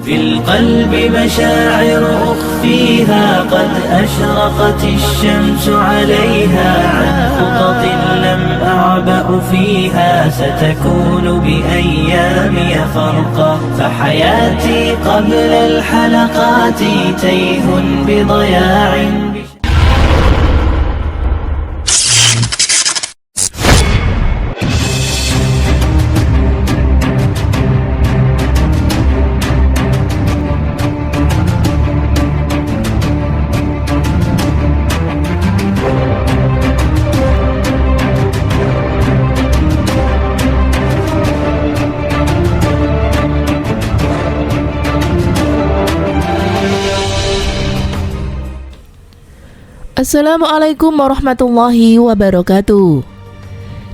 في القلب مشاعر أخفيها قد أشرقت الشمس عليها عن خطط لم أعبأ فيها ستكون بأيامي فرقا فحياتي قبل الحلقات تيه بضياع. Assalamualaikum warahmatullahi wabarakatuh.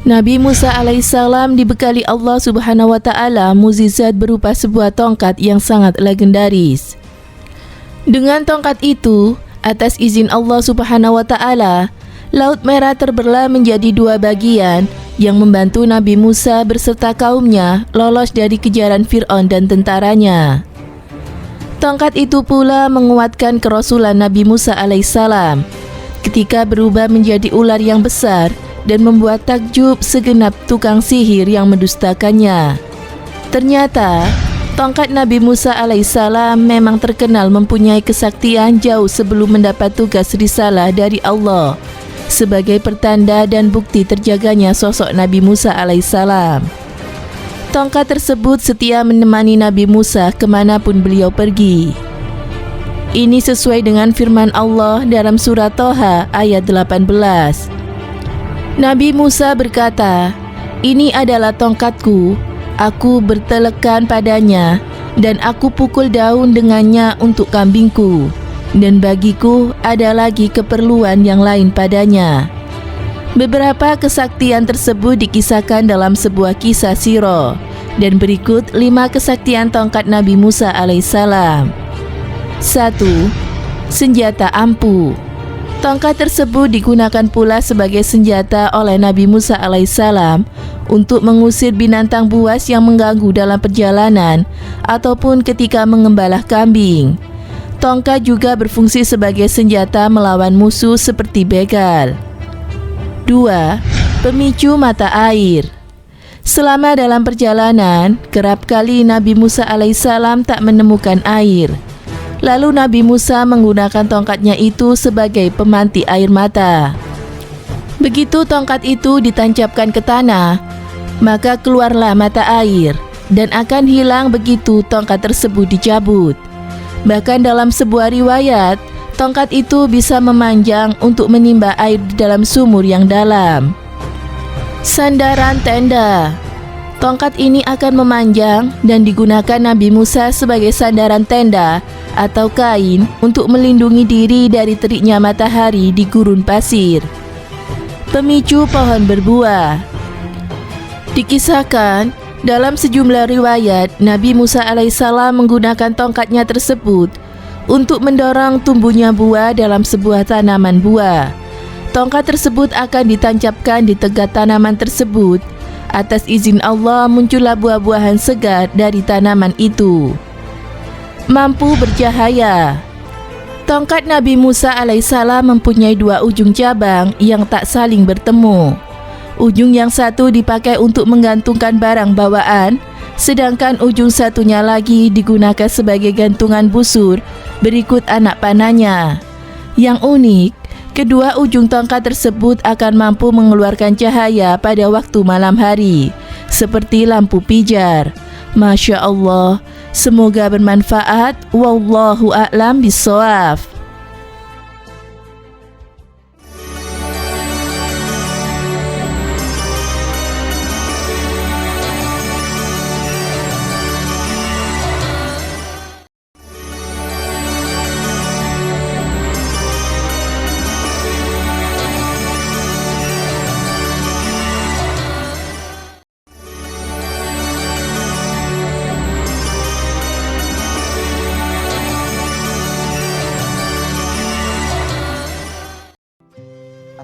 Nabi Musa alaihissalam dibekali Allah subhanahu wa ta'ala mukjizat berupa sebuah tongkat yang sangat legendaris. Dengan tongkat itu, atas izin Allah subhanahu wa ta'ala, Laut Merah terbelah menjadi dua bagian yang membantu Nabi Musa berserta kaumnya lolos dari kejaran Fir'aun dan tentaranya. Tongkat itu pula menguatkan kerasulan Nabi Musa alaihissalam ketika berubah menjadi ular yang besar dan membuat takjub segenap tukang sihir yang mendustakannya. Ternyata, tongkat Nabi Musa alaihissalam memang terkenal mempunyai kesaktian jauh sebelum mendapat tugas risalah dari Allah sebagai pertanda dan bukti terjaganya sosok Nabi Musa alaihissalam. Tongkat tersebut setia menemani Nabi Musa kemanapun beliau pergi. Ini sesuai dengan firman Allah dalam surat Toha ayat 18. Nabi Musa berkata, "Ini adalah tongkatku, aku bertelekan padanya, dan aku pukul daun dengannya untuk kambingku, dan bagiku ada lagi keperluan yang lain padanya." Beberapa kesaktian tersebut dikisahkan dalam sebuah kisah sirah, dan berikut 5 kesaktian tongkat Nabi Musa alaihissalam. 1. Senjata ampuh. Tongkat tersebut digunakan pula sebagai senjata oleh Nabi Musa alaihissalam untuk mengusir binatang buas yang mengganggu dalam perjalanan ataupun ketika mengembalah kambing. Tongkat juga berfungsi sebagai senjata melawan musuh seperti begal. 2. Pemicu mata air. Selama dalam perjalanan, kerap kali Nabi Musa alaihissalam tak menemukan air. Lalu Nabi Musa menggunakan tongkatnya itu sebagai pemanti air mata. Begitu tongkat itu ditancapkan ke tanah, maka keluarlah mata air dan akan hilang begitu tongkat tersebut dicabut. Bahkan dalam sebuah riwayat, tongkat itu bisa memanjang untuk menimba air di dalam sumur yang dalam. Sandaran tenda. Tongkat ini akan memanjang dan digunakan Nabi Musa sebagai sandaran tenda atau kain untuk melindungi diri dari teriknya matahari di gurun pasir. Pemicu pohon berbuah. Dikisahkan dalam sejumlah riwayat, Nabi Musa alaihissalam menggunakan tongkatnya tersebut untuk mendorong tumbuhnya buah dalam sebuah tanaman buah. Tongkat tersebut akan ditancapkan di tegak tanaman tersebut. Atas izin Allah muncullah buah-buahan segar dari tanaman itu. Mampu bercahaya. Tongkat Nabi Musa alaihissalam mempunyai 2 ujung cabang yang tak saling bertemu. Ujung yang satu dipakai untuk menggantungkan barang bawaan, sedangkan ujung satunya lagi digunakan sebagai gantungan busur berikut anak panahnya. Yang unik, kedua ujung tongkat tersebut akan mampu mengeluarkan cahaya pada waktu malam hari, seperti lampu pijar. Masya Allah, semoga bermanfaat. Wallahu a'lam bishawab.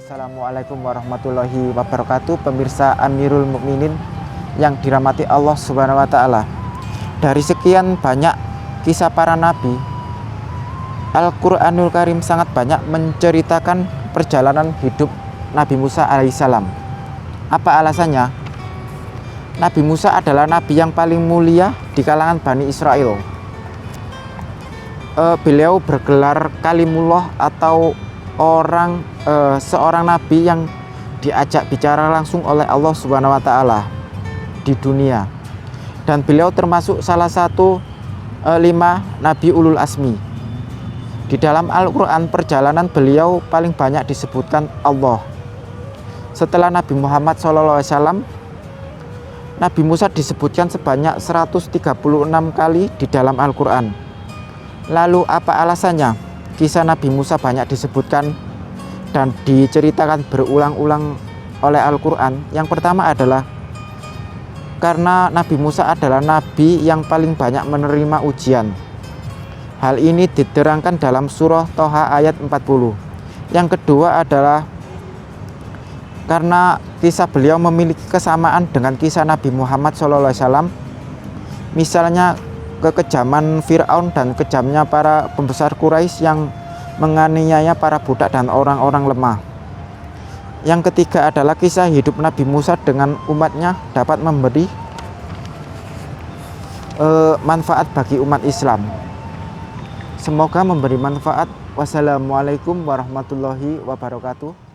Assalamualaikum warahmatullahi wabarakatuh. Pemirsa Amirul Mukminin yang dirahmati Allah Subhanahu wa taala. Dari sekian banyak kisah para nabi, Al-Quranul Karim sangat banyak menceritakan perjalanan hidup Nabi Musa alaihissalam. Apa alasannya? Nabi Musa adalah nabi yang paling mulia di kalangan Bani Israel. Beliau bergelar Kalimullah atau seorang nabi yang diajak bicara langsung oleh Allah Subhanahu wa taala di dunia. Dan beliau termasuk salah satu 5 nabi ulul asmi. Di dalam Al-Quran perjalanan beliau paling banyak disebutkan Allah. Setelah Nabi Muhammad SAW, Nabi Musa disebutkan sebanyak 136 kali di dalam Al-Quran. Lalu apa alasannya kisah Nabi Musa banyak disebutkan dan diceritakan berulang-ulang oleh Al-Quran? Yang pertama adalah karena Nabi Musa adalah nabi yang paling banyak menerima ujian. Hal ini diterangkan dalam surah Toha ayat 40. Yang kedua adalah karena kisah beliau memiliki kesamaan dengan kisah Nabi Muhammad SAW. Misalnya kekejaman Fir'aun dan kejamnya para pembesar Quraisy yang menganiaya para budak dan orang-orang lemah. Yang ketiga adalah kisah hidup Nabi Musa dengan umatnya dapat memberi manfaat bagi umat Islam. Semoga memberi manfaat. Wassalamualaikum warahmatullahi wabarakatuh.